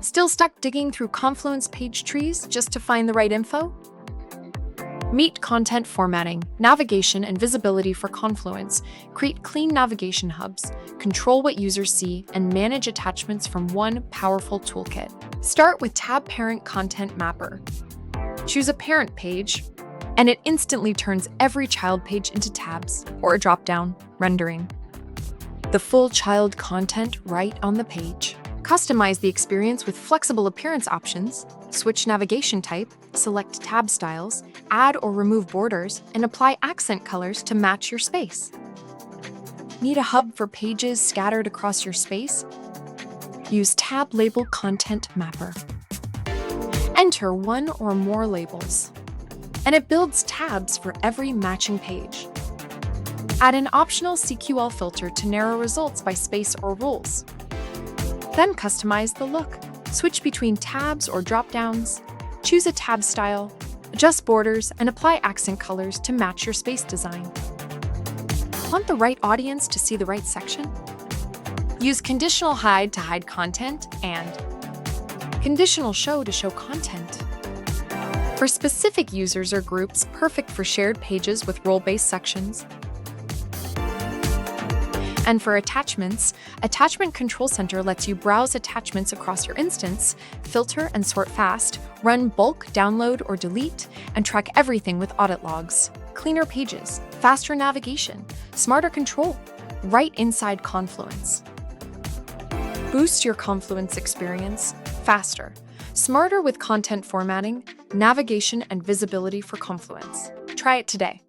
Still stuck digging through Confluence page trees just to find the right info? Meet content formatting, navigation, and visibility for Confluence. Create clean navigation hubs, control what users see, and manage attachments from one powerful toolkit. Start with Tab Parent Content Mapper. Choose a parent page, and it instantly turns every child page into tabs or a drop-down, rendering the full child content right on the page. Customize the experience with flexible appearance options, switch navigation type, select tab styles, add or remove borders, and apply accent colors to match your space. Need a hub for pages scattered across your space? Use Tab Label Content Mapper. Enter one or more labels, and it builds tabs for every matching page. Add an optional CQL filter to narrow results by space or rules. Then customize the look. Switch between tabs or drop-downs, choose a tab style, adjust borders, and apply accent colors to match your space design. Want the right audience to see the right section? Use conditional hide to hide content and conditional show to show content. For specific users or groups, perfect for shared pages with role-based sections. And for attachments, Attachment Control Center lets you browse attachments across your instance, filter and sort fast, run bulk, download, or delete, and track everything with audit logs. Cleaner pages, faster navigation, smarter control, right inside Confluence. Boost your Confluence experience faster, smarter with content formatting, navigation, and visibility for Confluence. Try it today.